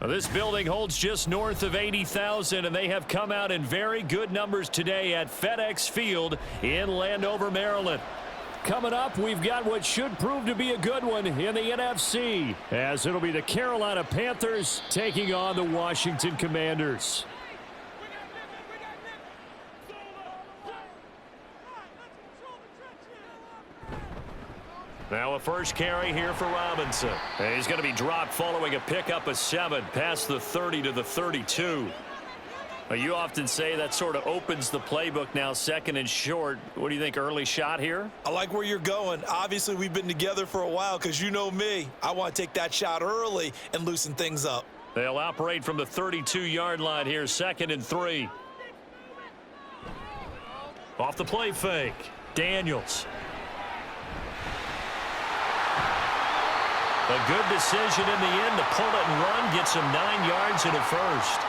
Well, this building holds just north of 80,000, and they have come out in very good numbers today at FedEx Field in Landover, Maryland. Coming up, we've got what should prove to be a good one in the NFC, as it'll be the Carolina Panthers taking on the Washington Commanders. Now a first carry here for Robinson. And he's going to be dropped following a pickup of 7 past the 30 to the 32. Now, you often say that sort of opens the playbook now, second and short. What do you think, early shot here? I like where you're going. Obviously, we've been together for a while because you know me. I want to take that shot early and loosen things up. They'll operate from the 32-yard line here, second and 3. Off the play fake, Daniels. A good decision in the end to pull it and run, gets him 9 yards and a first.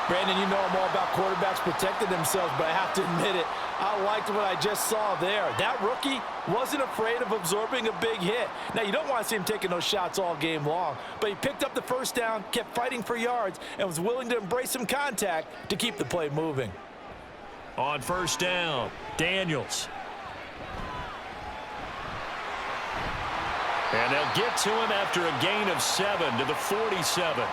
Brandon, you know I'm all about quarterbacks protecting themselves, but I have to admit it, I liked what I just saw there. That rookie wasn't afraid of absorbing a big hit. Now, you don't want to see him taking those shots all game long, but he picked up the first down, kept fighting for yards, and was willing to embrace some contact to keep the play moving. On first down, Daniels. And they'll get to him after a gain of 7 to the 47.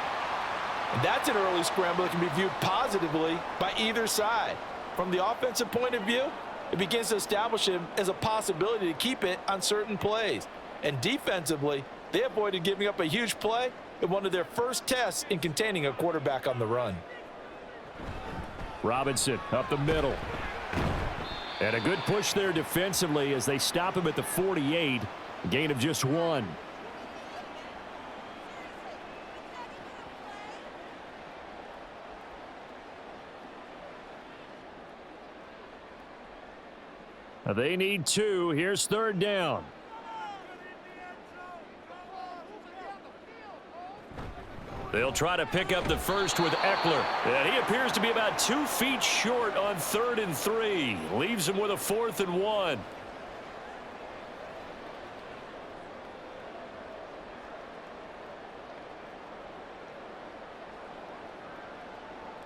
And that's an early scramble that can be viewed positively by either side. From the offensive point of view, it begins to establish him as a possibility to keep it on certain plays. And defensively, they avoided giving up a huge play in one of their first tests in containing a quarterback on the run. Robinson up the middle. And a good push there defensively as they stop him at the 48. Gain of just 1. They need 2. Here's third down. They'll try to pick up the first with Eckler. And he appears to be about 2 feet short on 3rd and 3. Leaves him with a 4th and 1.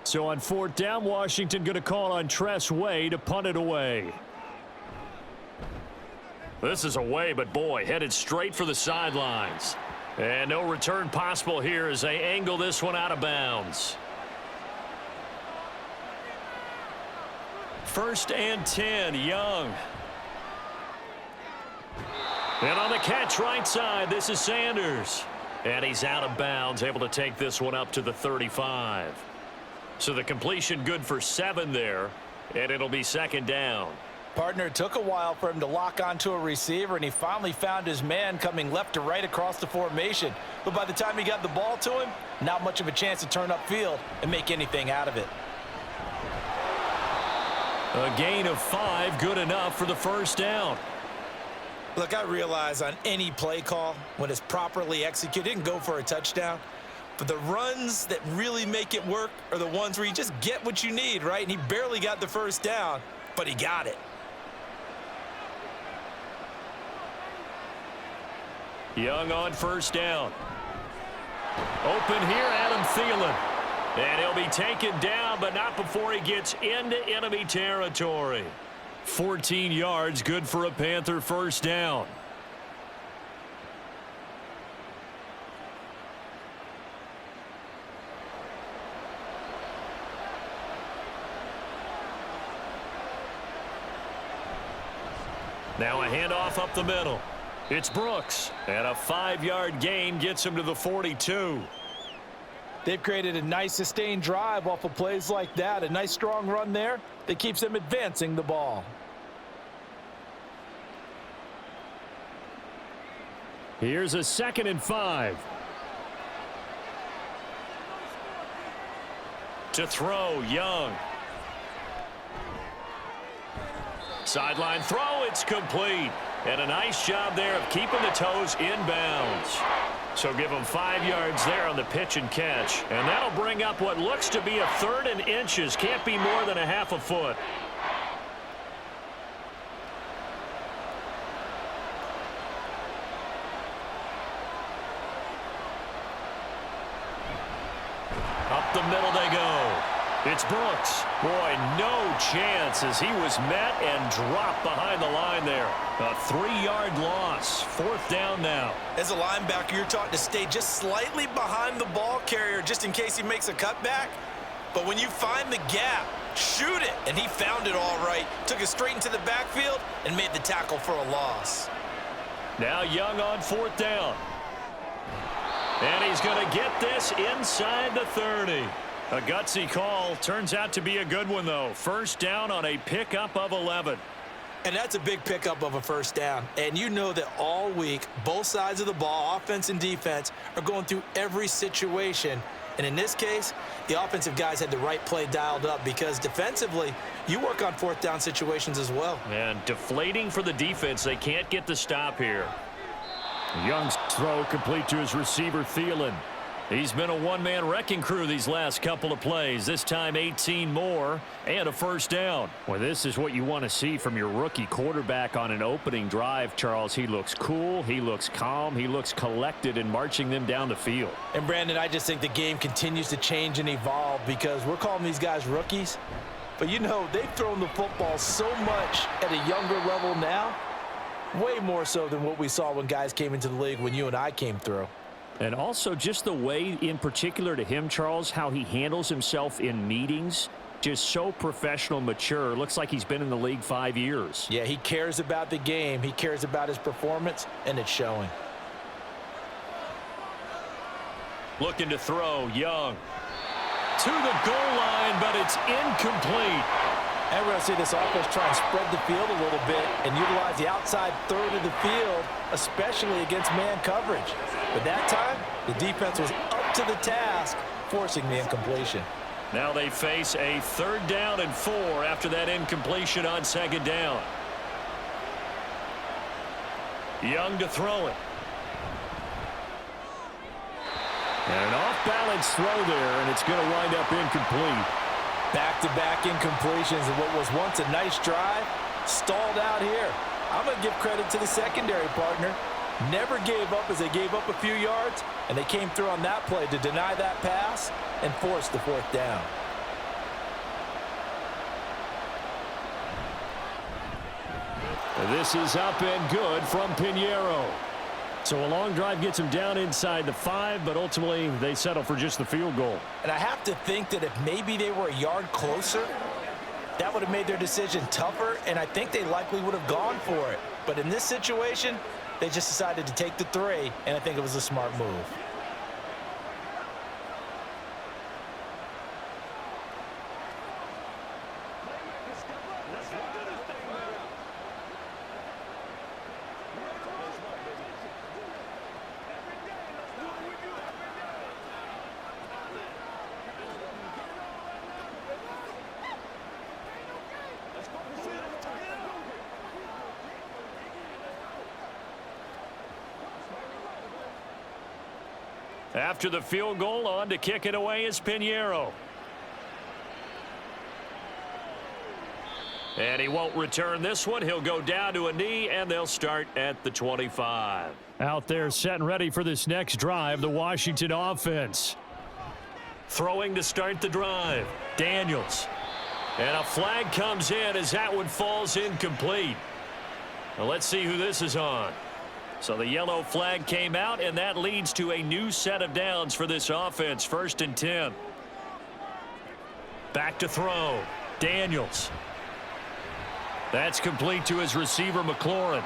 So on 4th down, Washington going to call on Tress Way to punt it away. This is away, but boy, headed straight for the sidelines. And no return possible here as they angle this one out of bounds. 1st and 10, Young. And on the catch right side, this is Sanders. And he's out of bounds, able to take this one up to the 35. So the completion good for 7 there, and it'll be 2nd down. Partner, it took a while for him to lock onto a receiver, and he finally found his man coming left to right across the formation. But by the time he got the ball to him, not much of a chance to turn upfield and make anything out of it. A gain of 5, good enough for the 1st down. Look, I realize on any play call, when it's properly executed, it can go for a touchdown. But the runs that really make it work are the ones where you just get what you need, right? And he barely got the 1st down, but he got it. Young on 1st down. Open here, Adam Thielen. And he'll be taken down, but not before he gets into enemy territory. 14 yards, good for a Panther 1st down. Now a handoff up the middle. It's Brooks, and a 5-yard gain gets him to the 42. They've created a nice sustained drive off of plays like that. A nice strong run there that keeps them advancing the ball. Here's a 2nd and 5. To throw, Young. Sideline throw, it's complete. And a nice job there of keeping the toes in bounds. So give them 5 yards there on the pitch and catch. And that'll bring up what looks to be a 3rd and inches. Can't be more than a half a foot. the middle they go. It's Brooks. Boy, no chance as he was met and dropped behind the line there. A 3-yard loss. 4th down now. As a linebacker, you're taught to stay just slightly behind the ball carrier just in case he makes a cutback. But when you find the gap, shoot it. And he found it all right. Took it straight into the backfield and made the tackle for a loss. Now Young on 4th down. And he's going to get this inside the 30. A gutsy call. Turns out to be a good one, though. 1st down on a pickup of 11. And that's a big pickup of a 1st down. And you know that all week, both sides of the ball, offense and defense, are going through every situation. And in this case, the offensive guys had the right play dialed up because defensively, you work on 4th down situations as well. And deflating for the defense. They can't get the stop here. Young's throw complete to his receiver, Thielen. He's been a one-man wrecking crew these last couple of plays. This time 18 more and a 1st down. Well, this is what you want to see from your rookie quarterback on an opening drive, Charles. He looks cool. He looks calm. He looks collected in marching them down the field. And, Brandon, I just think the game continues to change and evolve because we're calling these guys rookies. But, you know, they've thrown the football so much at a younger level now, way more so than what we saw when guys came into the league when you and I came through. And also just the way in particular to him, Charles, how he handles himself in meetings. Just so professional, mature. Looks like he's been in the league 5 years. Yeah, he cares about the game. He cares about his performance, and it's showing. Looking to throw, Young. To the goal line, but it's incomplete. And we're going to see this offense try and spread the field a little bit and utilize the outside third of the field, especially against man coverage. But that time, the defense was up to the task, forcing the incompletion. Now they face a 3rd down and 4 after that incompletion on 2nd down. Young to throw it. And an off-balance throw there, and it's going to wind up incomplete. Back-to-back incompletions of what was once a nice drive, stalled out here. I'm going to give credit to the secondary partner. Never gave up as they gave up a few yards, and they came through on that play to deny that pass and force the 4th down. This is up and good from Pinheiro. So a long drive gets him down inside the 5, but ultimately they settle for just the field goal. And I have to think that if maybe they were a yard closer, that would have made their decision tougher, and I think they likely would have gone for it. But in this situation, they just decided to take the 3, and I think it was a smart move. After the field goal, on to kick it away is Pinheiro. And he won't return this one. He'll go down to a knee, and they'll start at the 25. Out there set and ready for this next drive, the Washington offense. Throwing to start the drive, Daniels. And a flag comes in as that one falls incomplete. Now let's see who this is on. So the yellow flag came out, and that leads to a new set of downs for this offense. 1st and 10. Back to throw. Daniels. That's complete to his receiver, McLaurin.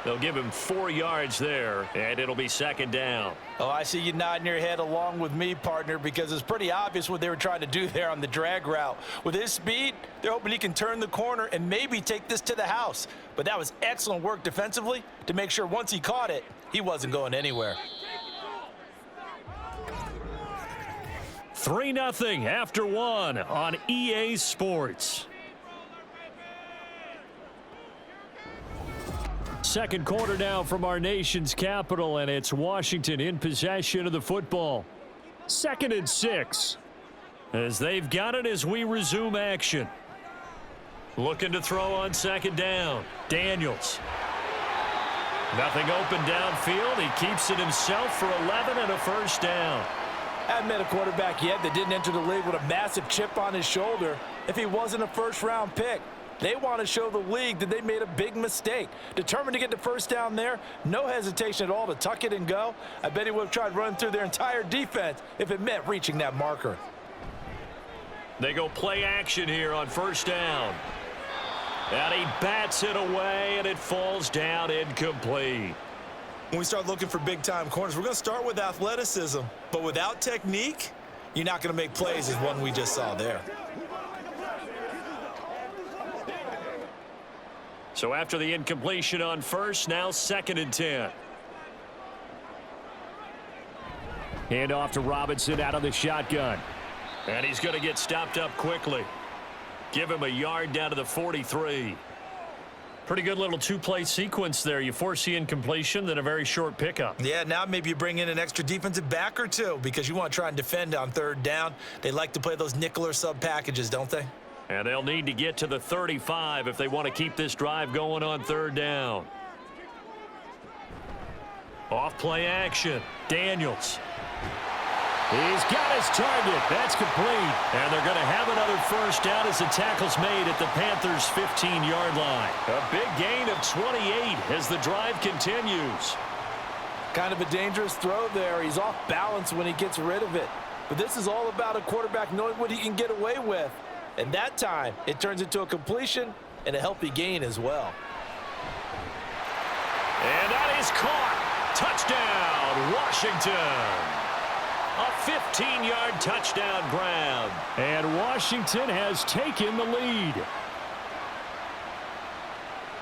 They'll give him 4 yards there, and it'll be 2nd down. Oh, I see you nodding your head along with me, partner, because it's pretty obvious what they were trying to do there on the drag route. With his speed, they're hoping he can turn the corner and maybe take this to the house. But that was excellent work defensively to make sure once he caught it, he wasn't going anywhere. 3-0 after 1 on EA Sports. Second quarter now from our nation's capital, and it's Washington in possession of the football. 2nd and 6 as they've got it as we resume action. Looking to throw on 2nd down. Daniels. Nothing open downfield. He keeps it himself for 11 and a 1st down. I haven't met a quarterback yet that didn't enter the league with a massive chip on his shoulder if he wasn't a first-round pick. They want to show the league that they made a big mistake. Determined to get the first down there, no hesitation at all to tuck it and go. I bet he would have tried running through their entire defense if it meant reaching that marker. They go play action here on first down. And he bats it away, and it falls down incomplete. When we start looking for big-time corners, we're going to start with athleticism. But without technique, you're not going to make plays as one we just saw there. So after the incompletion on first, now 2nd and 10. Hand off to Robinson out of the shotgun. And he's going to get stopped up quickly. Give him a yard down to the 43. Pretty good little two-play sequence there. You force the incompletion, then a very short pickup. Yeah, now maybe you bring in an extra defensive back or two because you want to try and defend on 3rd down. They like to play those nickel or sub packages, don't they? And they'll need to get to the 35 if they want to keep this drive going on 3rd down. Off play action. Daniels. He's got his target. That's complete. And they're going to have another first down as the tackle's made at the Panthers' 15-yard line. A big gain of 28 as the drive continues. Kind of a dangerous throw there. He's off balance when he gets rid of it. But this is all about a quarterback knowing what he can get away with. And that time, it turns into a completion and a healthy gain as well. And that is caught. Touchdown, Washington. A 15-yard touchdown grab. And Washington has taken the lead.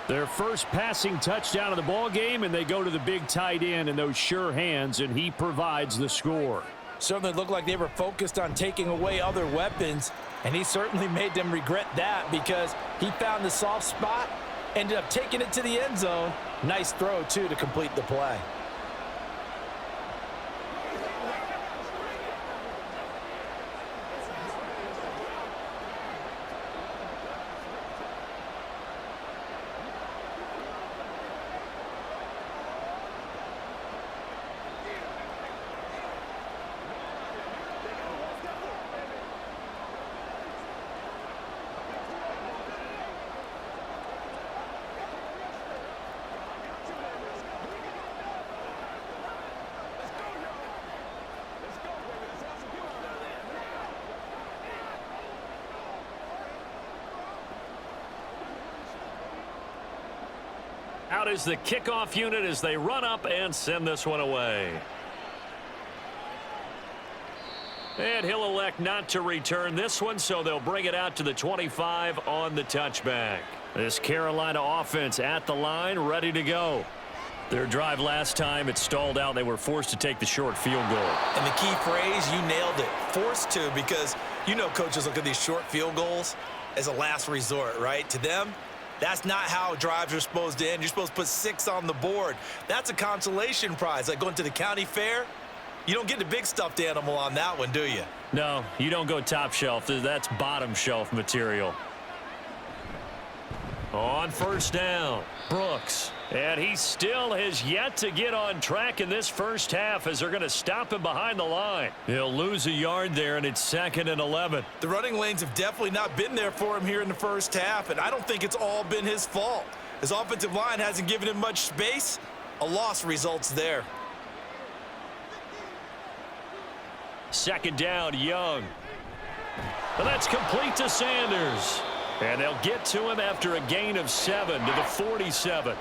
Their first passing touchdown of the ball game, and they go to the big tight end in those sure hands, and he provides the score. Certainly looked like they were focused on taking away other weapons, and he certainly made them regret that because he found the soft spot, ended up taking it to the end zone. Nice throw, too, to complete the play. Out is the kickoff unit as they run up and send this one away. And he'll elect not to return this one, so they'll bring it out to the 25 on the touchback. This Carolina offense at the line, ready to go. Their drive last time, it stalled out. They were forced to take the short field goal. And the key phrase, you nailed it, forced to, because you know coaches look at these short field goals as a last resort, right? To them, that's not how drives are supposed to end. You're supposed to put 6 on the board. That's a consolation prize. Like going to the county fair, you don't get the big stuffed animal on that one, do you? No, you don't go top shelf. That's bottom shelf material. On first down, Brooks. And he still has yet to get on track in this first half as they're going to stop him behind the line. He'll lose a yard there, and it's 2nd and 11. The running lanes have definitely not been there for him here in the first half, and I don't think it's all been his fault. His offensive line hasn't given him much space. A loss results there. 2nd down, Young. And that's complete to Sanders. And they'll get to him after a gain of 7 to the 47.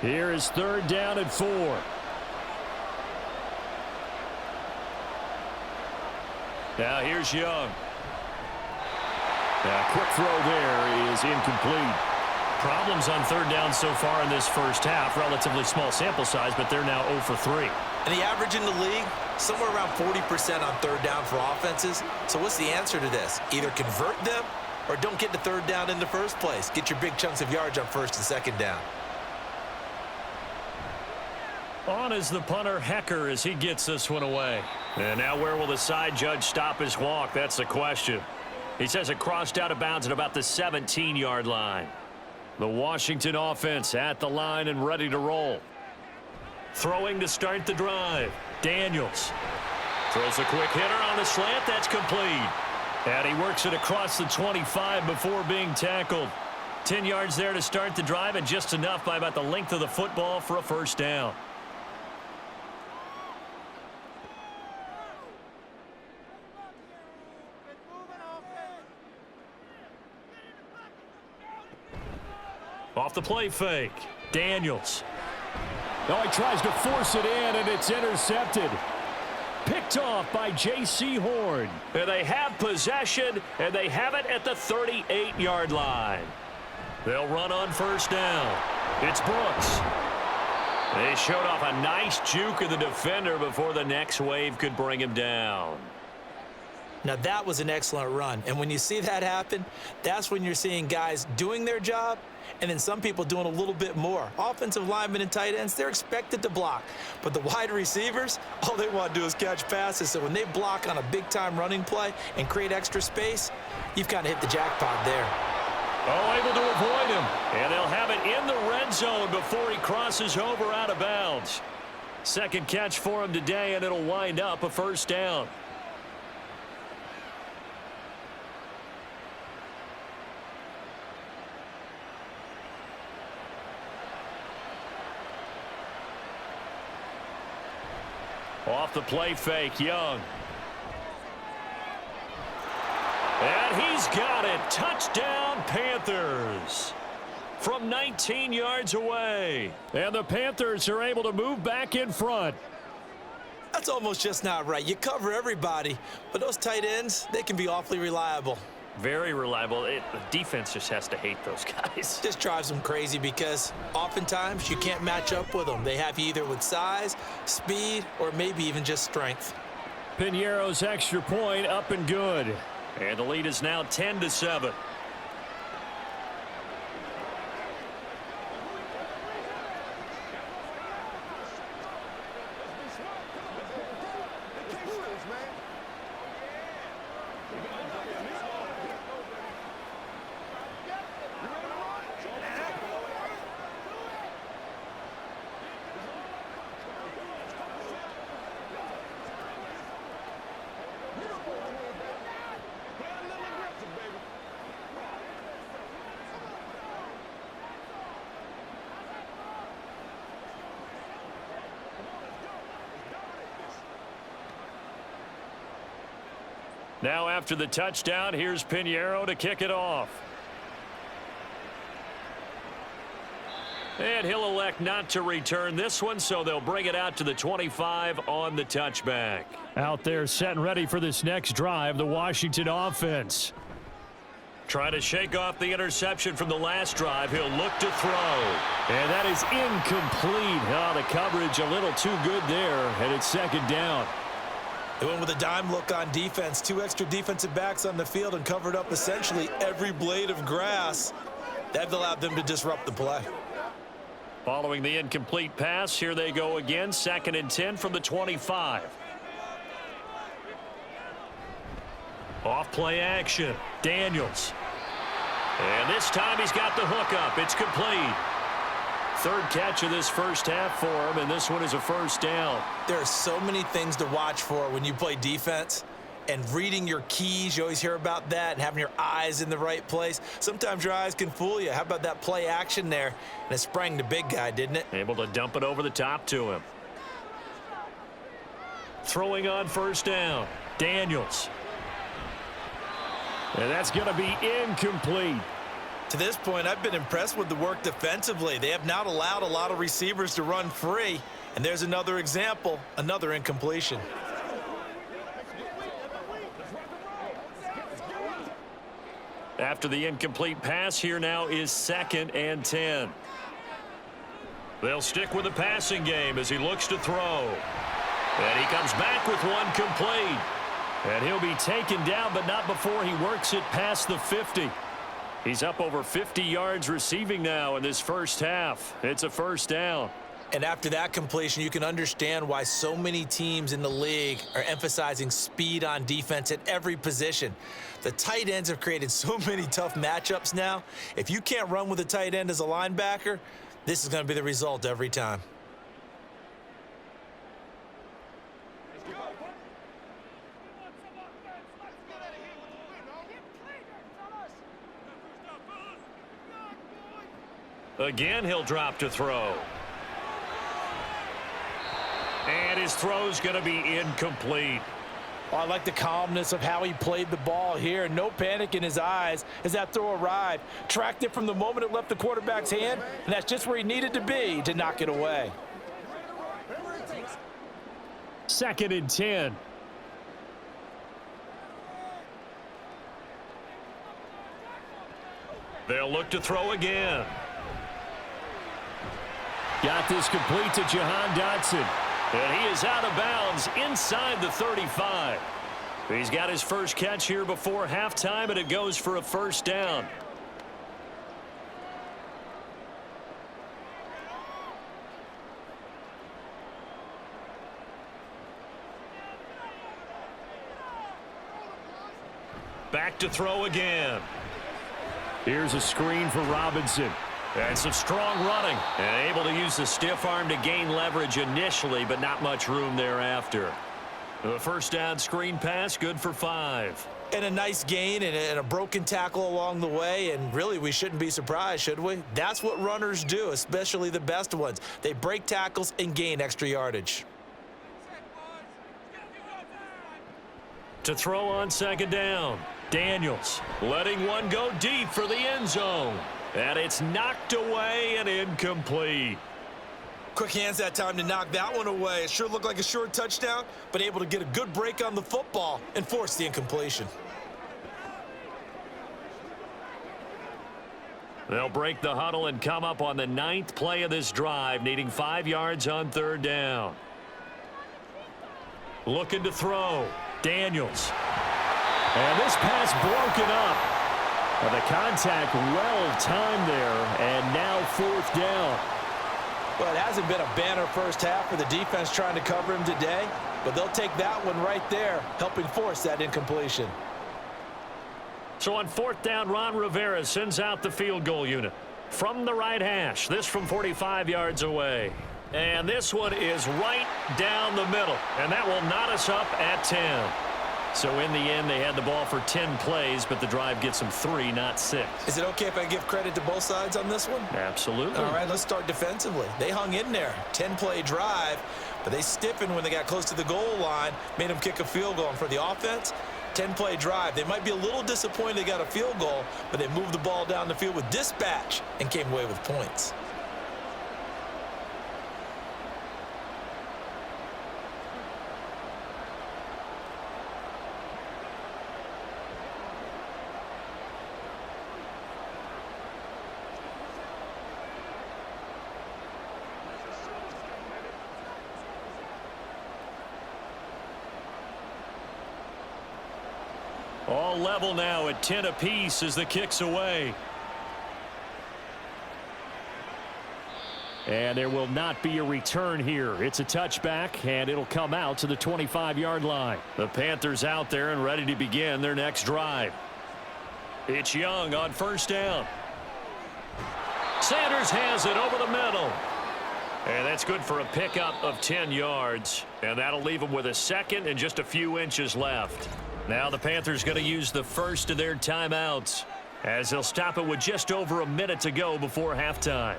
Here is 3rd down and 4. Now here's Young. Quick throw there is incomplete. Problems on 3rd down so far in this first half. Relatively small sample size, but they're now 0 for 3. And the average in the league, somewhere around 40% on 3rd down for offenses. So what's the answer to this? Either convert them or don't get to 3rd down in the first place. Get your big chunks of yards on 1st and 2nd down. On is the punter, Hecker, as he gets this one away. And now where will the side judge stop his walk? That's the question. He says it crossed out of bounds at about the 17-yard line. The Washington offense at the line and ready to roll. Throwing to start the drive. Daniels throws a quick hitter on the slant. That's complete. And he works it across the 25 before being tackled. 10 yards there to start the drive, and just enough by about the length of the football for a first down. Off the play fake. Daniels. Oh, he tries to force it in, and it's intercepted. Picked off by J.C. Horn. And they have possession, and they have it at the 38-yard line. They'll run on first down. It's Brooks. They showed off a nice juke of the defender before the next wave could bring him down. Now, that was an excellent run. And when you see that happen, that's when you're seeing guys doing their job and then some people doing a little bit more. Offensive linemen and tight ends, they're expected to block. But the wide receivers, all they want to do is catch passes. So when they block on a big-time running play and create extra space, you've kind of hit the jackpot there. Oh, able to avoid him. And they'll have it in the red zone before he crosses over out of bounds. Second catch for him today, and it'll wind up a first down. Off the play fake, Young. And he's got it. Touchdown, Panthers. From 19 yards away. And the Panthers are able to move back in front. That's almost just not right. You cover everybody, but those tight ends, they can be awfully reliable. Very reliable. The defense just has to hate those guys. This drives them crazy because oftentimes you can't match up with them. They have you either with size, speed, or maybe even just strength. Piñeiro's extra point up and good. And the lead is now 10-7. Now after the touchdown, here's Piñeiro to kick it off. And he'll elect not to return this one, so they'll bring it out to the 25 on the touchback. Out there set and ready for this next drive, the Washington offense. Trying to shake off the interception from the last drive. He'll look to throw. And that is incomplete. Oh, the coverage a little too good there, and it's second down. They went with a dime look on defense. 2 extra defensive backs on the field and covered up essentially every blade of grass. That allowed them to disrupt the play. Following the incomplete pass, here they go again. 2nd and 10 from the 25. Off play action. Daniels. And this time he's got the hook up. It's complete. 3rd catch of this first half for him, and this one is a first down. There are so many things to watch for when you play defense. And reading your keys, you always hear about that, and having your eyes in the right place. Sometimes your eyes can fool you. How about that play action there? And it sprang the big guy, didn't it? Able to dump it over the top to him. Throwing on first down. Daniels. And that's going to be incomplete. To this point, I've been impressed with the work defensively. They have not allowed a lot of receivers to run free. And there's another example, another incompletion. After the incomplete pass, here now is 2nd and 10. They'll stick with the passing game as he looks to throw. And he comes back with one complete. And he'll be taken down, but not before he works it past the 50. He's up over 50 yards receiving now in this first half. It's a first down. And after that completion, you can understand why so many teams in the league are emphasizing speed on defense at every position. The tight ends have created so many tough matchups now. If you can't run with a tight end as a linebacker, this is going to be the result every time. Again, he'll drop to throw. And his throw's going to be incomplete. Oh, I like the calmness of how he played the ball here. No panic in his eyes as that throw arrived. Tracked it from the moment it left the quarterback's hand, and that's just where he needed to be to knock it away. 2nd and 10. They'll look to throw again. Got this complete to Jahan Dotson. And he is out of bounds inside the 35. He's got his first catch here before halftime, and it goes for a first down. Back to throw again. Here's a screen for Robinson. And some strong running. And able to use the stiff arm to gain leverage initially, but not much room thereafter. The first down screen pass, good for 5. And a nice gain and a broken tackle along the way, and really we shouldn't be surprised, should we? That's what runners do, especially the best ones. They break tackles and gain extra yardage. To throw on 2nd down. Daniels letting one go deep for the end zone. And it's knocked away and incomplete. Quick hands that time to knock that one away. It sure looked like a short touchdown, but able to get a good break on the football and force the incompletion. They'll break the huddle and come up on the 9th play of this drive, needing 5 yards on 3rd down. Looking to throw. Daniels. And this pass broken up. The contact well timed there, and now 4th down. Well, it hasn't been a banner first half for the defense trying to cover him today, but they'll take that one right there, helping force that incompletion. So on 4th down, Ron Rivera sends out the field goal unit. From the right hash, this from 45 yards away. And this one is right down the middle, and that will knot us up at 10. So in the end, they had the ball for 10 plays, but the drive gets them 3, not 6. Is it okay if I give credit to both sides on this one? Absolutely. All right, let's start defensively. They hung in there. 10-play drive, but they stiffened when they got close to the goal line, made them kick a field goal. And for the offense, 10-play drive. They might be a little disappointed they got a field goal, but they moved the ball down the field with dispatch and came away with points. All level now at 10 apiece as the kick's away. And there will not be a return here. It's a touchback, and it'll come out to the 25-yard line. The Panthers out there and ready to begin their next drive. It's Young on 1st down. Sanders has it over the middle. And that's good for a pickup of 10 yards. And that'll leave them with a 2nd and just a few inches left. Now the Panthers going to use the first of their timeouts as they'll stop it with just over a minute to go before halftime.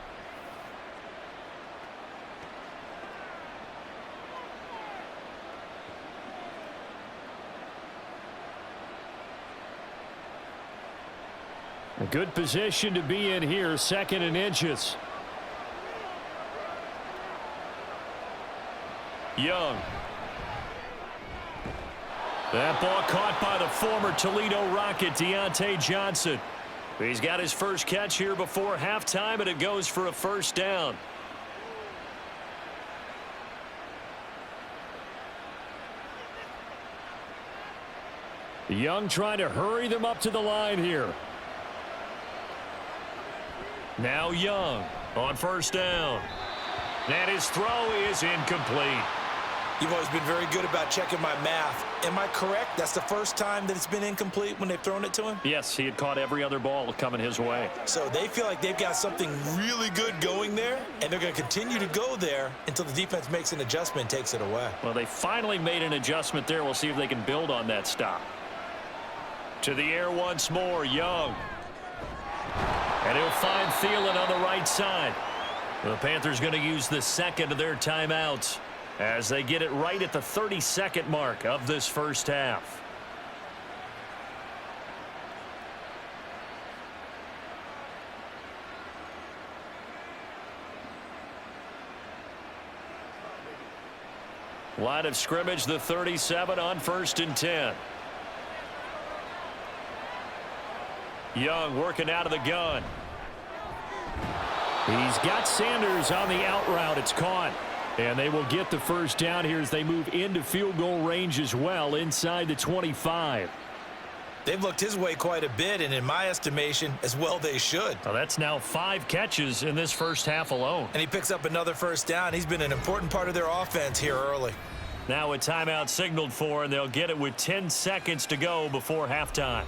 A good position to be in here, 2nd and inches. Young. That ball caught by the former Toledo Rocket, Deontay Johnson. He's got his first catch here before halftime, and it goes for a first down. Young trying to hurry them up to the line here. Now Young on 1st down. And his throw is incomplete. You've always been very good about checking my math. Am I correct? That's the first time that it's been incomplete when they've thrown it to him? Yes, he had caught every other ball coming his way. So they feel like they've got something really good going there, and they're going to continue to go there until the defense makes an adjustment and takes it away. Well, they finally made an adjustment there. We'll see if they can build on that stop. To the air once more, Young. And he'll find Thielen on the right side. The Panthers going to use the second of their timeouts as they get it right at the 30-second mark of this first half. Line of scrimmage, the 37 on 1st and 10. Young working out of the gun. He's got Sanders on the out route. It's caught. And they will get the first down here as they move into field goal range as well inside the 25. They've looked his way quite a bit, and in my estimation, as well they should. Well, that's now 5 catches in this first half alone. And he picks up another first down. He's been an important part of their offense here early. Now a timeout signaled for, and they'll get it with 10 seconds to go before halftime.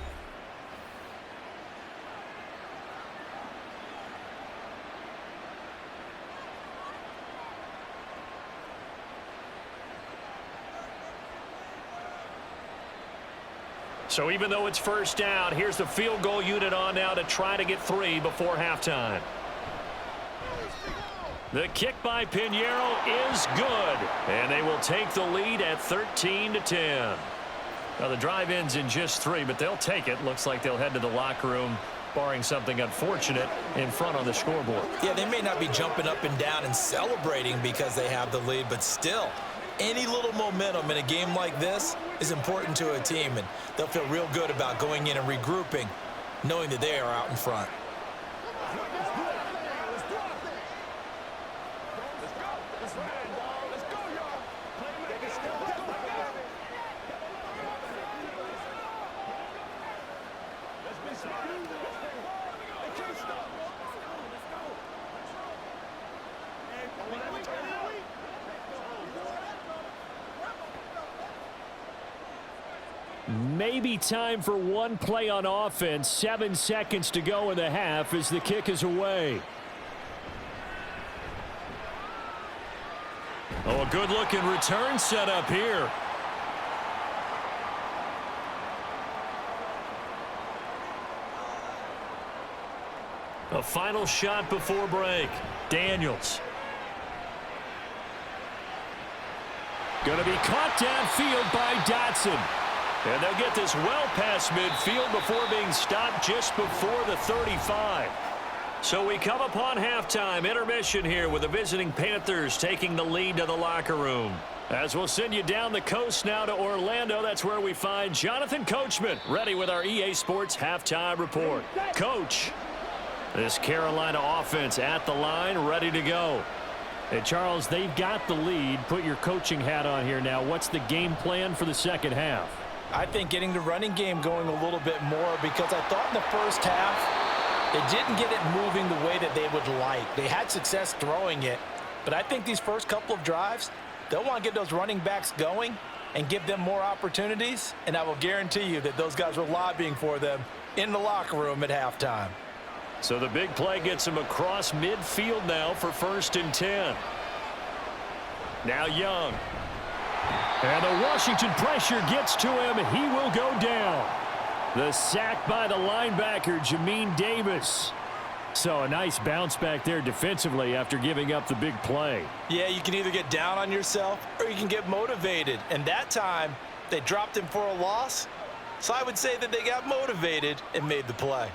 So even though it's first down, here's the field goal unit on now to try to get 3 before halftime. The kick by Pinheiro is good, and they will take the lead at 13-10. Now the drive ends in just 3, but they'll take it. Looks like they'll head to the locker room, barring something unfortunate in front on the scoreboard. Yeah, they may not be jumping up and down and celebrating because they have the lead, but still, any little momentum in a game like this is important to a team, and they'll feel real good about going in and regrouping, knowing that they are out in front. Maybe time for one play on offense. 7 seconds to go in the half as the kick is away. Oh, a good-looking return set up here. A final shot before break. Daniels. Going to be caught downfield by Dotson. And they'll get this well past midfield before being stopped just before the 35. So we come upon halftime intermission here with the visiting Panthers taking the lead to the locker room. As we'll send you down the coast now to Orlando, that's where we find Jonathan Coachman ready with our EA Sports halftime report. Coach, this Carolina offense at the line, ready to go. And Charles, they've got the lead. Put your coaching hat on here now. What's the game plan for the second half? I think getting the running game going a little bit more, because I thought in the first half they didn't get it moving the way that they would like. They had success throwing it, but I think these first couple of drives, they'll want to get those running backs going and give them more opportunities, and I will guarantee you that those guys were lobbying for them in the locker room at halftime. So the big play gets him across midfield now for 1st and 10. Now Young. And the Washington pressure gets to him. He will go down. The sack by the linebacker, Jamin Davis. So a nice bounce back there defensively after giving up the big play. Yeah, you can either get down on yourself or you can get motivated. And that time, they dropped him for a loss. So I would say that they got motivated and made the play.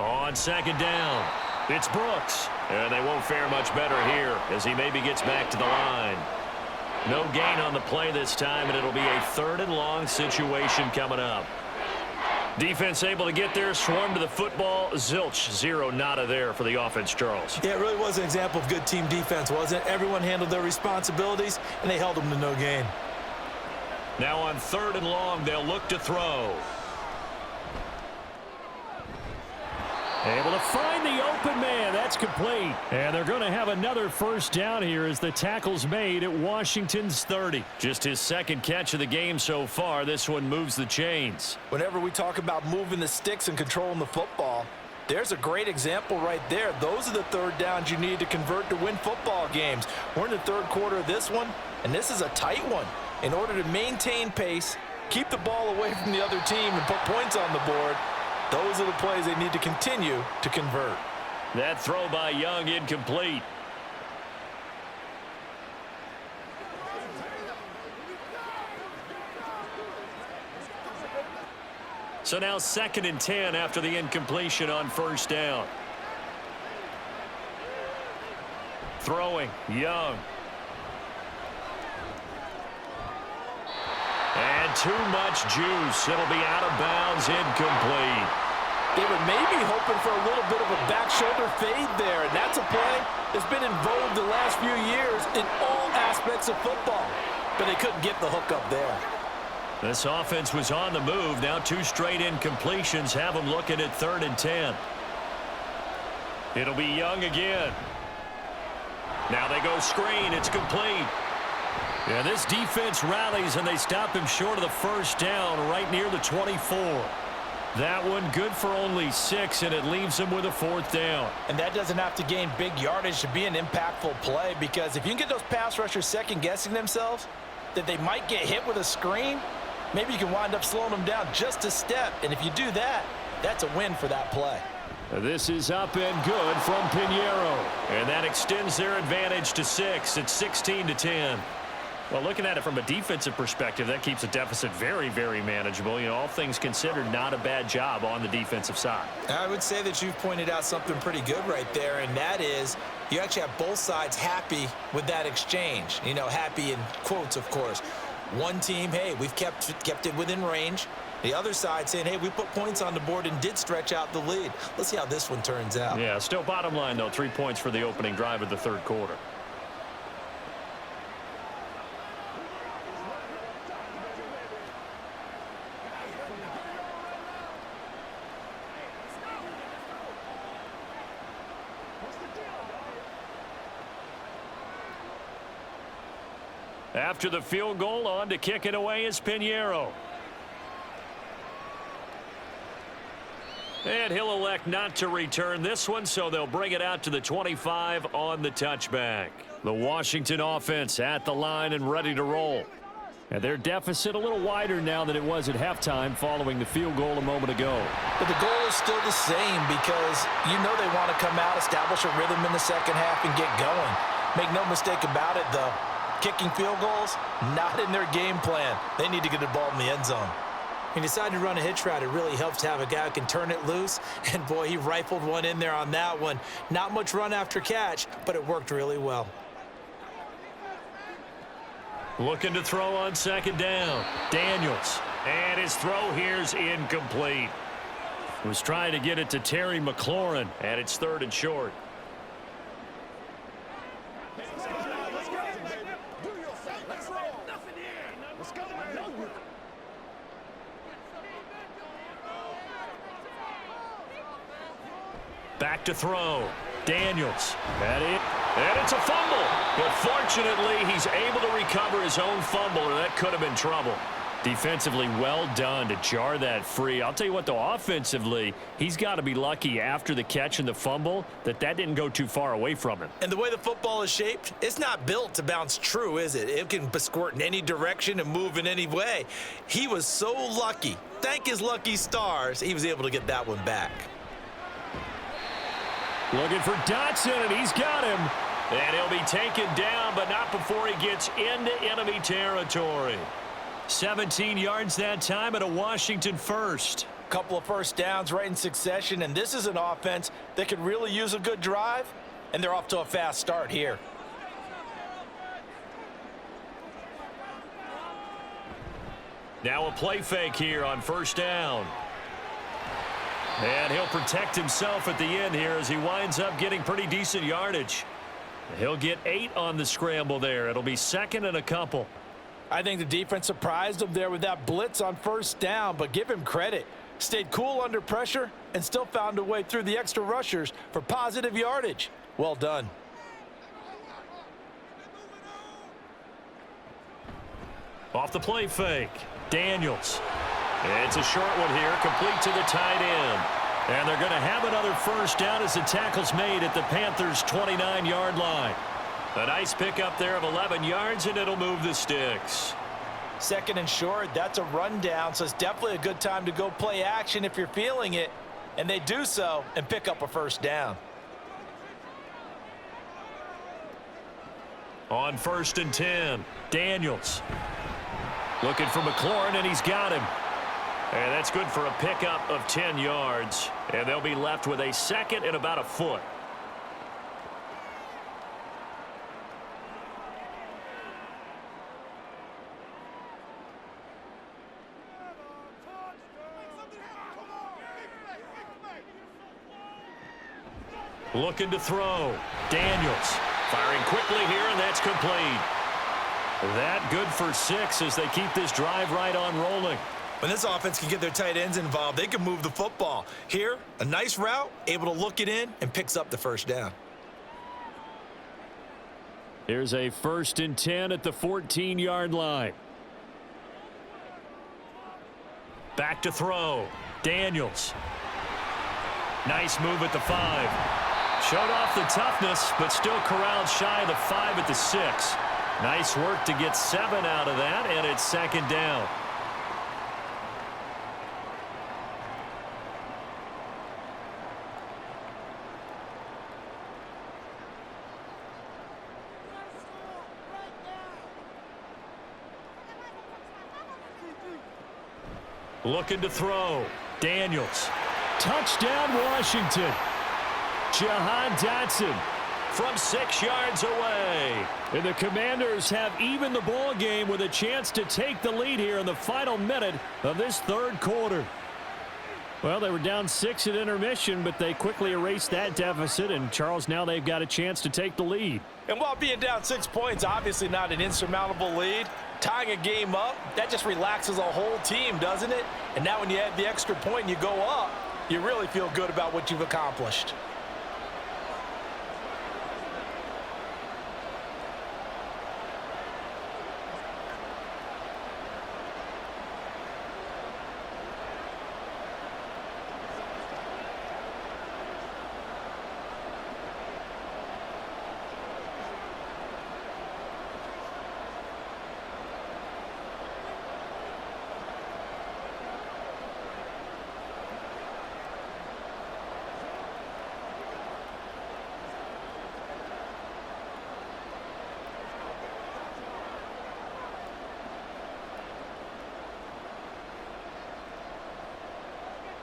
On second down, it's Brooks. And they won't fare much better here as he maybe gets back to the line. No gain on the play this time, and it'll be a 3rd and long situation coming up. Defense able to get there, swarm to the football. Zilch, 0 nada there for the offense, Charles. Yeah, it really was an example of good team defense, wasn't it? Everyone handled their responsibilities, and they held them to no gain. Now on 3rd and long, they'll look to throw. Able to find the open man. That's complete. And they're going to have another first down here as the tackle's made at Washington's 30. Just his second catch of the game so far. This one moves the chains. Whenever we talk about moving the sticks and controlling the football, there's a great example right there. Those are the third downs you need to convert to win football games. We're in the third quarter of this one, and this is a tight one. In order to maintain pace, keep the ball away from the other team, and put points on the board, those are the plays they need to continue to convert. That throw by Young incomplete. So now 2nd and 10 after the incompletion on first down. Throwing, Young. And too much juice. It'll be out of bounds, incomplete. They were maybe hoping for a little bit of a back shoulder fade there, and that's a play that's been in vogue the last few years in all aspects of football. But they couldn't get the hook up there. This offense was on the move. Now 2 straight incompletions have them looking at 3rd and 10. It'll be Young again. Now they go screen. It's complete. Yeah, this defense rallies, and they stop him short of the first down right near the 24. That one good for only 6, and it leaves him with a 4th down. And that doesn't have to gain big yardage to be an impactful play, because if you can get those pass rushers second-guessing themselves that they might get hit with a screen, maybe you can wind up slowing them down just a step. And if you do that, that's a win for that play. This is up and good from Pinheiro. And that extends their advantage to 6. It's 16-10. Well, looking at it from a defensive perspective, that keeps the deficit very, very manageable. You know, all things considered, not a bad job on the defensive side. I would say that you've pointed out something pretty good right there, and that is you actually have both sides happy with that exchange. You know, happy in quotes, of course. One team, hey, we've kept it within range. The other side saying, hey, we put points on the board and did stretch out the lead. Let's see how this one turns out. Yeah, still bottom line, though, 3 points for the opening drive of the third quarter. After the field goal, on to kick it away is Pinheiro. And he'll elect not to return this one, so they'll bring it out to the 25 on the touchback. The Washington offense at the line and ready to roll. And their deficit a little wider now than it was at halftime following the field goal a moment ago. But the goal is still the same, because you know they want to come out, establish a rhythm in the second half, and get going. Make no mistake about it, though. Kicking field goals, not in their game plan. They need to get the ball in the end zone. He decided to run a hitch route. It really helps to have a guy who can turn it loose. And, boy, he rifled one in there on that one. Not much run after catch, but it worked really well. Looking to throw on second down. Daniels. And his throw here's incomplete. Was trying to get it to Terry McLaurin, and it's 3rd and short. Back to throw. Daniels. And it's a fumble. But fortunately, he's able to recover his own fumble, or that could have been trouble. Defensively, well done to jar that free. I'll tell you what, though, offensively, he's got to be lucky after the catch and the fumble that didn't go too far away from him. And the way the football is shaped, it's not built to bounce true, is it? It can squirt in any direction and move in any way. He was so lucky. Thank his lucky stars, he was able to get that one back. Looking for Dotson, and he's got him. And he'll be taken down, but not before he gets into enemy territory. 17 yards that time, and a Washington first. Couple of first downs right in succession, and this is an offense that could really use a good drive, and they're off to a fast start here. Now a play fake here on first down. And he'll protect himself at the end here as he winds up getting pretty decent yardage. He'll get 8 on the scramble there. It'll be 2nd and a couple. I think the defense surprised him there with that blitz on first down, but give him credit. Stayed cool under pressure and still found a way through the extra rushers for positive yardage. Well done. Off the play fake. Daniels. It's a short one here, complete to the tight end. And they're going to have another first down as the tackle's made at the Panthers' 29-yard line. A nice pickup there of 11 yards, and it'll move the sticks. Second and short, that's a rundown, so it's definitely a good time to go play action if you're feeling it. And they do so and pick up a first down. On 1st and 10, Daniels. Looking for McLaurin, and he's got him. And that's good for a pickup of 10 yards. And they'll be left with a second and about a foot. Looking to throw. Daniels firing quickly here, and that's complete. That good for 6 as they keep this drive right on rolling. When this offense can get their tight ends involved, they can move the football. Here, a nice route, able to look it in, and picks up the first down. Here's a 1st and 10 at the 14-yard line. Back to throw. Daniels. Nice move at the 5. Showed off the toughness, but still corralled shy of the 5 at the 6. Nice work to get 7 out of that, and it's second down. Looking to throw. Daniels. Touchdown, Washington. Jahan Dotson from 6 yards away. And the Commanders have evened the ball game with a chance to take the lead here in the final minute of this third quarter. Well, they were down 6 at intermission, but they quickly erased that deficit. And, Charles, now they've got a chance to take the lead. And while being down 6 points, obviously not an insurmountable lead, tying a game up, that just relaxes a whole team, doesn't it? And now when you add the extra point and you go up, you really feel good about what you've accomplished.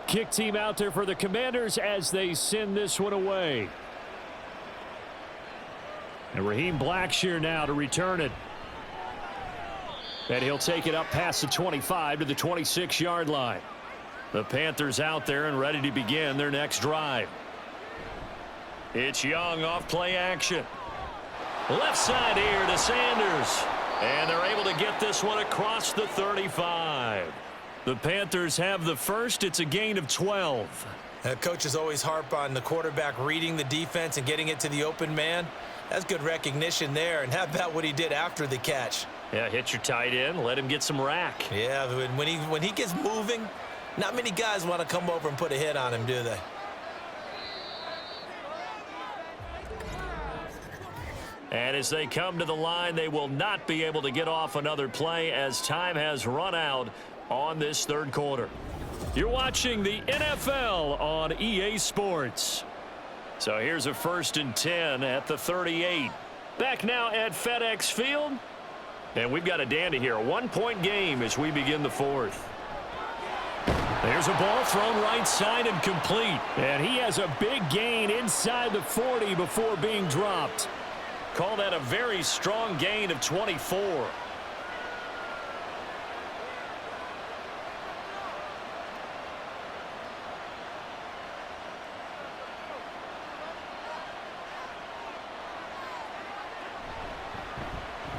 Kick team out there for the Commanders as they send this one away. And Raheem Blackshear now to return it. And he'll take it up past the 25 to the 26-yard line. The Panthers out there and ready to begin their next drive. It's Young off play action. Left side here to Sanders. And they're able to get this one across the 35. The Panthers have the first. It's a gain of 12. Coaches always harp on the quarterback reading the defense and getting it to the open man. That's good recognition there. And how about what he did after the catch? Yeah, hit your tight end. Let him get some rack. Yeah, when he gets moving, not many guys want to come over and put a hit on him, do they? And as they come to the line, they will not be able to get off another play as time has run out on this third quarter. You're watching the NFL on EA Sports. So here's a 1st and 10 at the 38. Back now at FedEx Field. And we've got a dandy here. A 1-point game as we begin the fourth. There's a ball thrown right side and complete. And he has a big gain inside the 40 before being dropped. Call that a very strong gain of 24.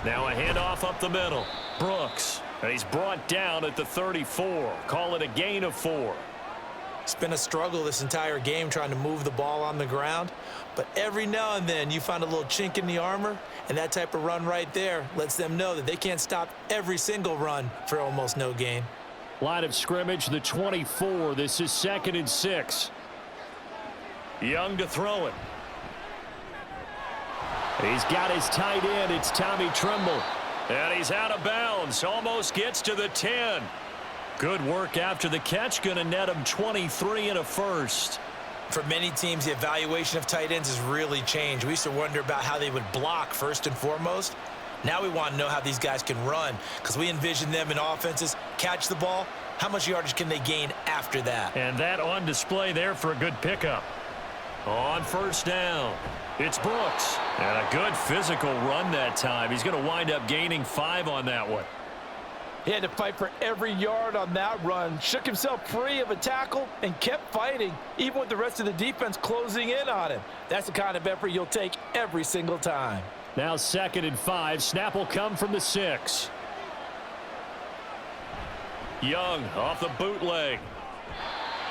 Now a handoff up the middle. Brooks. And he's brought down at the 34. Call it a gain of 4. It's been a struggle this entire game trying to move the ball on the ground. But every now and then you find a little chink in the armor, and that type of run right there lets them know that they can't stop every single run for almost no gain. Line of scrimmage, the 24. This is 2nd and 6. Young to throw it. He's got his tight end. It's Tommy Tremble. And he's out of bounds. Almost gets to the 10. Good work after the catch. Going to net him 23 and a first. For many teams, the evaluation of tight ends has really changed. We used to wonder about how they would block first and foremost. Now we want to know how these guys can run, because we envision them in offenses catch the ball. How much yardage can they gain after that? And that on display there for a good pickup. On first down, it's Brooks. And a good physical run that time. He's going to wind up gaining 5 on that one. He had to fight for every yard on that run, shook himself free of a tackle, and kept fighting, even with the rest of the defense closing in on him. That's the kind of effort you'll take every single time. Now 2nd and 5. Snap will come from the 6. Young off the bootleg.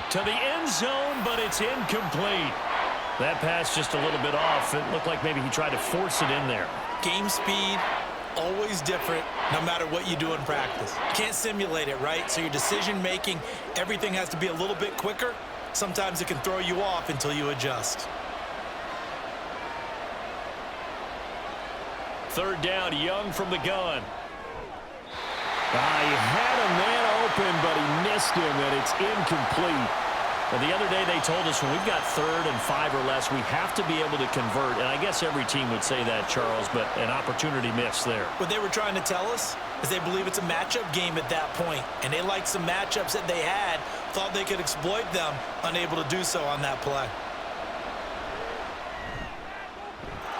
To the end zone, but it's incomplete. That pass just a little bit off. It looked like maybe he tried to force it in there. Game speed, always different no matter what you do in practice. Can't simulate it, right? So your decision making, everything has to be a little bit quicker. Sometimes it can throw you off until you adjust. 3rd down, Young from the gun. He had a man open, but he missed him, and it's incomplete. Well, the other day they told us when we've got 3rd and 5 or less, we have to be able to convert. And I guess every team would say that, Charles, but an opportunity missed there. What they were trying to tell us is they believe it's a matchup game at that point, and they liked some matchups that they had, thought they could exploit them, unable to do so on that play.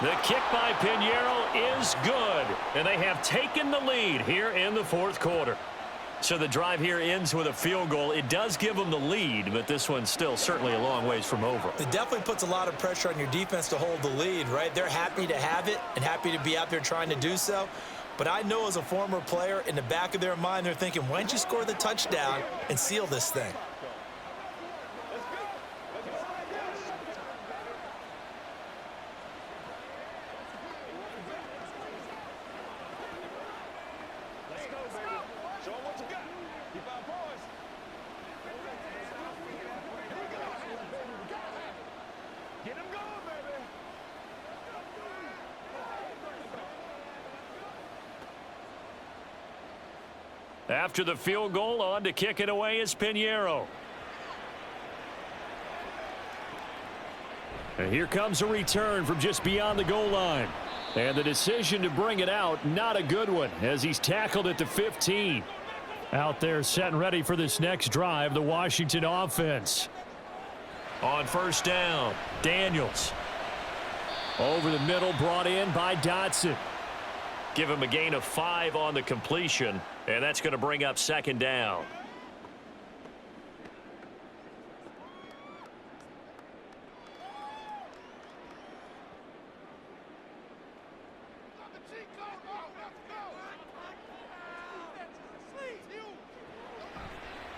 The kick by Pinheiro is good, and they have taken the lead here in the 4th quarter. So the drive here ends with a field goal. It does give them the lead, but this one's still certainly a long ways from over. It definitely puts a lot of pressure on your defense to hold the lead, right? They're happy to have it and happy to be out there trying to do so. But I know as a former player, in the back of their mind, they're thinking, why don't you score the touchdown and seal this thing? After the field goal, on to kick it away is Pinheiro. And here comes a return from just beyond the goal line. And the decision to bring it out, not a good one, as he's tackled at the 15. Out there set and ready for this next drive, the Washington offense. On first down, Daniels. Over the middle, brought in by Dotson. Give him a gain of 5 on the completion, and that's going to bring up 2nd down.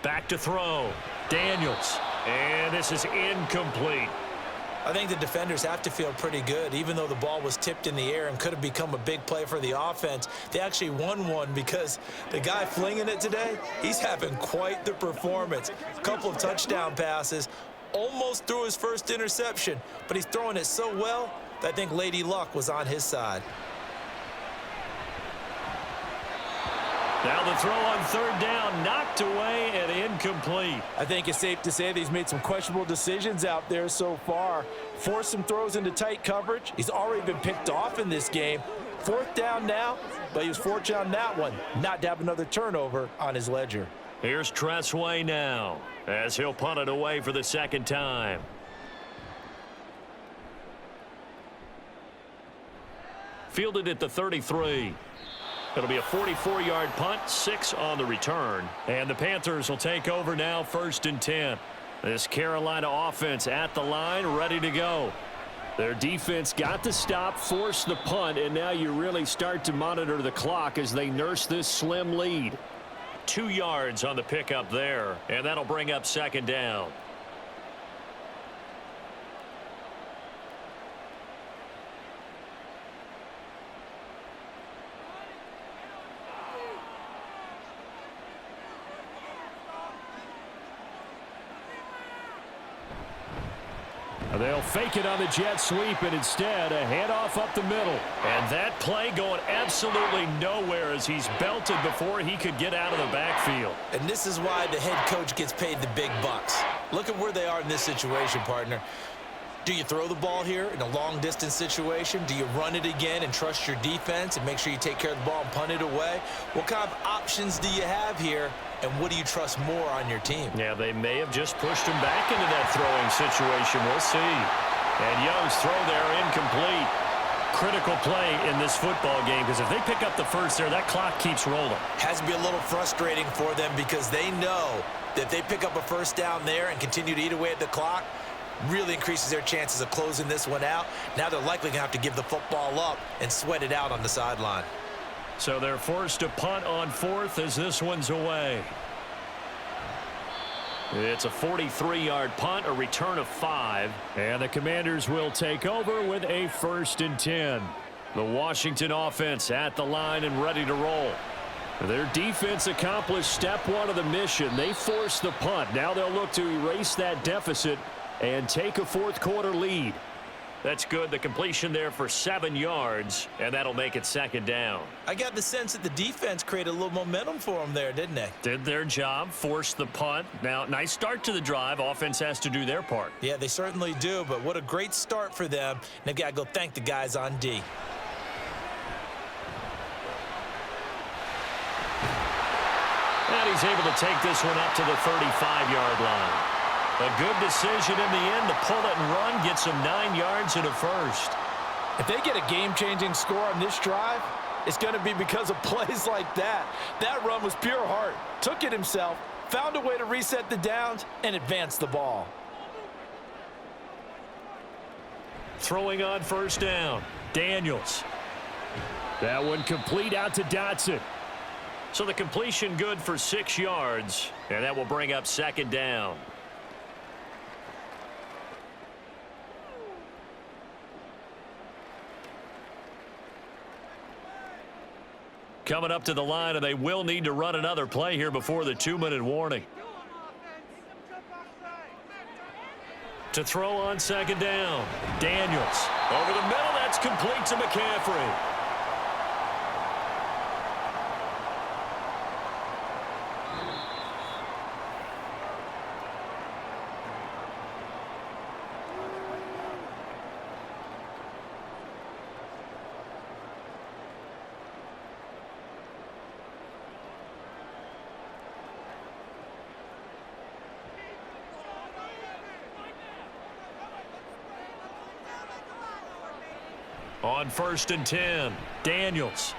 Back to throw. Daniels. And this is incomplete. I think the defenders have to feel pretty good. Even though the ball was tipped in the air and could have become a big play for the offense, they actually won one because the guy flinging it today, he's having quite the performance. A couple of touchdown passes, almost threw his first interception, but he's throwing it so well that I think Lady Luck was on his side. Now the throw on 3rd down, knocked away and incomplete. I think it's safe to say that he's made some questionable decisions out there so far. Forced some throws into tight coverage. He's already been picked off in this game. 4th down now, but he was fortunate on that one, not to have another turnover on his ledger. Here's Tressway now, as he'll punt it away for the 2nd time. Fielded at the 33. It'll be a 44-yard punt, 6 on the return. And the Panthers will take over now, 1st and 10. This Carolina offense at the line, ready to go. Their defense got the stop, forced the punt, and now you really start to monitor the clock as they nurse this slim lead. 2 yards on the pickup there, and that'll bring up 2nd down. They'll fake it on the jet sweep, and instead a handoff up the middle. And that play going absolutely nowhere as he's belted before he could get out of the backfield. And this is why the head coach gets paid the big bucks. Look at where they are in this situation, partner. Do you throw the ball here in a long-distance situation? Do you run it again and trust your defense and make sure you take care of the ball and punt it away? What kind of options do you have here, and what do you trust more on your team? Yeah, they may have just pushed him back into that throwing situation. We'll see. And Young's throw there incomplete. Critical play in this football game because if they pick up the first there, that clock keeps rolling. Has to be a little frustrating for them because they know that if they pick up a first down there and continue to eat away at the clock, really increases their chances of closing this one out. Now they're likely going to have to give the football up and sweat it out on the sideline. So they're forced to punt on fourth as this one's away. It's a 43-yard punt, a return of 5. And the Commanders will take over with a 1st and 10. The Washington offense at the line and ready to roll. Their defense accomplished step 1 of the mission. They forced the punt. Now they'll look to erase that deficit and take a fourth-quarter lead. That's good. The completion there for 7 yards, and that'll make it 2nd down. I got the sense that the defense created a little momentum for them there, didn't they? Did their job, forced the punt. Now, nice start to the drive. Offense has to do their part. Yeah, they certainly do, but what a great start for them. They've got to go thank the guys on D. And he's able to take this one up to the 35-yard line. A good decision in the end to pull it and run, get some 9 yards and a first. If they get a game-changing score on this drive, it's going to be because of plays like that. That run was pure heart. Took it himself, found a way to reset the downs, and advance the ball. Throwing on 1st down, Daniels. That one complete out to Dotson. So the completion good for 6 yards, and that will bring up 2nd down. Coming up to the line, and they will need to run another play here before the 2-minute warning. To throw on 2nd down, Daniels. Over the middle, that's complete to McCaffrey. On 1st and 10, Daniels.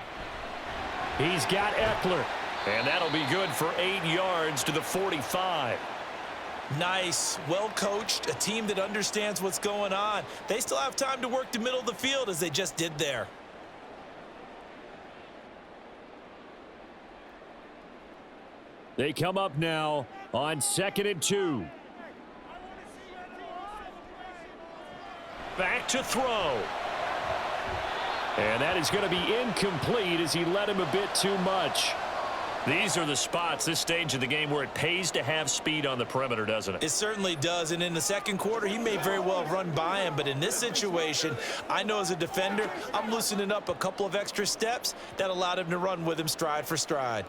He's got Eckler, and that'll be good for 8 yards to the 45. Nice, well coached, a team that understands what's going on. They still have time to work the middle of the field as they just did there. They come up now on 2nd and 2. Back to throw. And that is going to be incomplete as he led him a bit too much. These are the spots, this stage of the game, where it pays to have speed on the perimeter, doesn't it? It certainly does, and in the 2nd quarter, he may very well run by him, but in this situation, I know as a defender, I'm loosening up a couple of extra steps that allowed him to run with him stride for stride.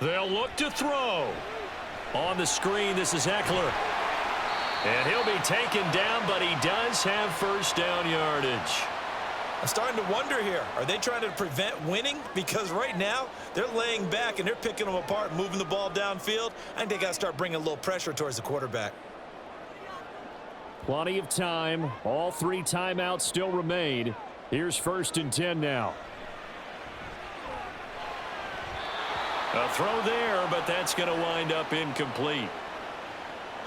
They'll look to throw. On the screen, this is Eckler. And he'll be taken down, but he does have 1st down yardage. I'm starting to wonder here, are they trying to prevent winning? Because right now, they're laying back and they're picking them apart, moving the ball downfield. I think they got to start bringing a little pressure towards the quarterback. Plenty of time. All 3 timeouts still remain. Here's 1st and 10 now. A throw there, but that's going to wind up incomplete.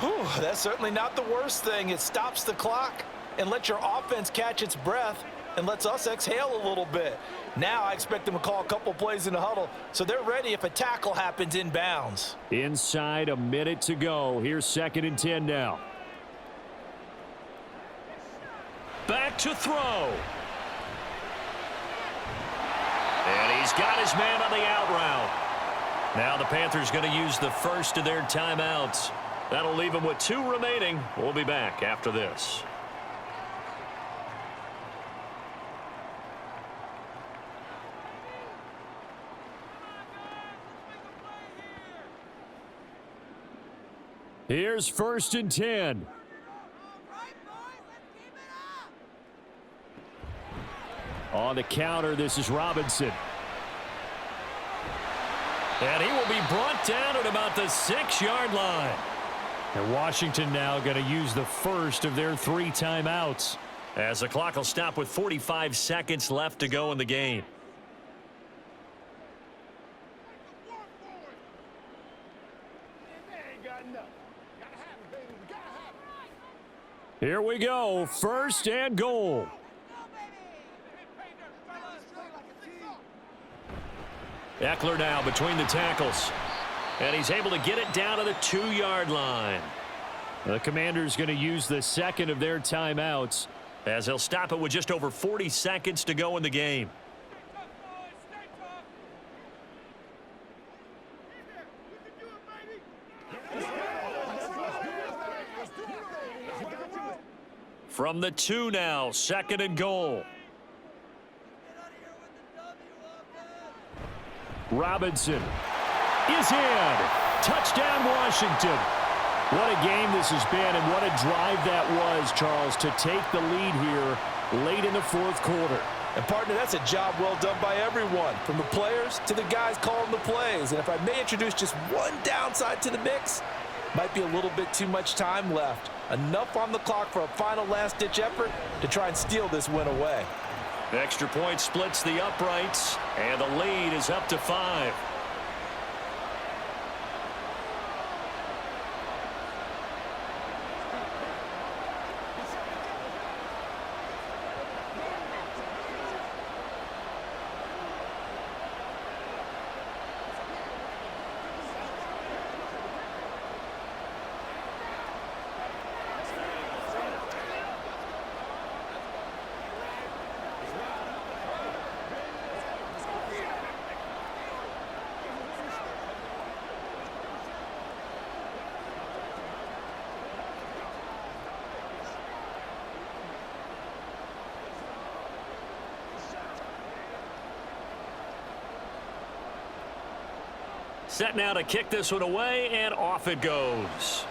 Whew, that's certainly not the worst thing. It stops the clock and lets your offense catch its breath and lets us exhale a little bit. Now I expect them to call a couple plays in the huddle so they're ready if a tackle happens inbounds. Inside a minute to go. Here's 2nd and 10 now. Back to throw. And he's got his man on the out route. Now the Panthers going to use the first of their timeouts. That'll leave him with 2 remaining. We'll be back after this. Here's 1st and 10. On the counter, this is Robinson. And he will be brought down at about the 6-yard line. And Washington now going to use the first of their 3 timeouts, as the clock will stop with 45 seconds left to go in the game. Here we go, 1st and goal. Eckler now between the tackles. And he's able to get it down to the 2-yard line. The Commanders going to use the 2nd of their timeouts, as they'll stop it with just over 40 seconds to go in the game. From the 2 now, 2nd and goal. Robinson is in. Touchdown, Washington. What a game this has been, and what a drive that was, Charles, to take the lead here late in the 4th quarter. And, partner, that's a job well done by everyone, from the players to the guys calling the plays. And if I may introduce just one downside to the mix, might be a little bit too much time left. Enough on the clock for a final last-ditch effort to try and steal this win away. The extra point splits the uprights, and the lead is up to 5. Set now to kick this one away, and off it goes.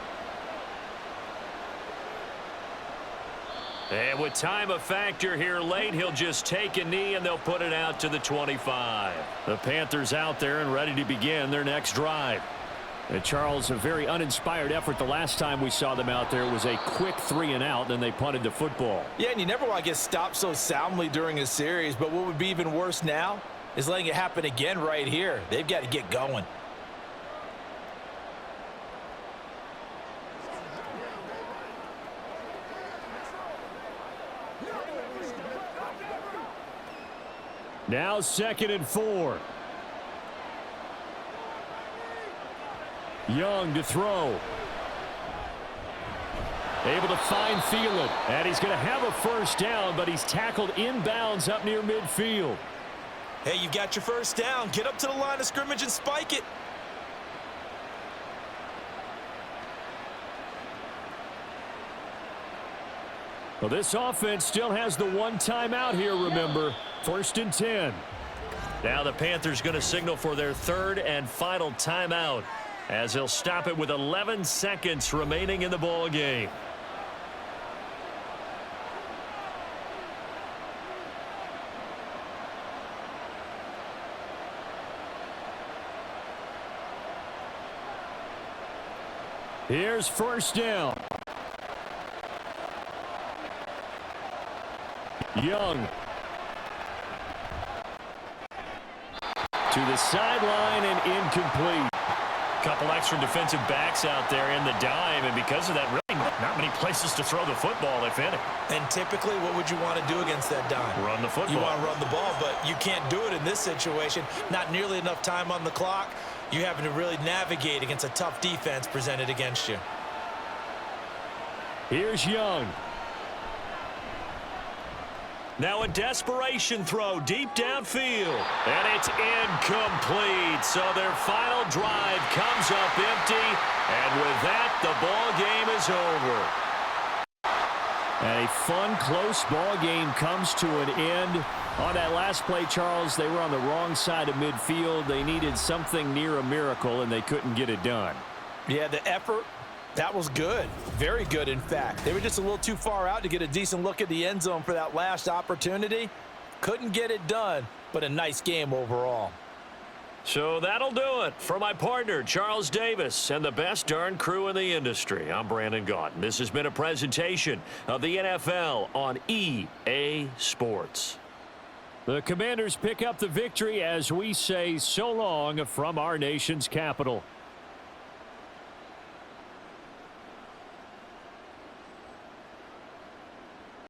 And with time a factor here late, he'll just take a knee, and they'll put it out to the 25. The Panthers out there and ready to begin their next drive. And Charles, a very uninspired effort the last time we saw them out there. It was a quick 3-and-out, and they punted the football. Yeah, and you never want to get stopped so soundly during a series, but what would be even worse now is letting it happen again right here. They've got to get going. Now 2nd and 4. Young to throw. Able to find Thielen. And he's going to have a first down, but he's tackled inbounds up near midfield. Hey, you got your first down. Get up to the line of scrimmage and spike it. Well, this offense still has the 1 timeout here, remember. 1st and 10. Now the Panthers going to signal for their 3rd and final timeout, as they'll stop it with 11 seconds remaining in the ball game. Here's 1st down. Young to the sideline and incomplete. Couple extra defensive backs out there in the dime, and because of that, really not many places to throw the football, if any. And typically, what would you want to do against that dime? Run the football. You want to run the ball, but you can't do it in this situation. Not nearly enough time on the clock. You having to really navigate against a tough defense presented against you. Here's Young. Now a desperation throw deep downfield. And it's incomplete. So their final drive comes up empty. And with that, the ball game is over. And a fun, close ball game comes to an end. On that last play, Charles, they were on the wrong side of midfield. They needed something near a miracle, and they couldn't get it done. Yeah, the effort, that was good. Very good, in fact. They were just a little too far out to get a decent look at the end zone for that last opportunity. Couldn't get it done, but a nice game overall. So that'll do it. For my partner, Charles Davis, and the best darn crew in the industry, I'm Brandon Gaudin. This has been a presentation of the NFL on EA Sports. The Commanders pick up the victory as we say so long from our nation's capital.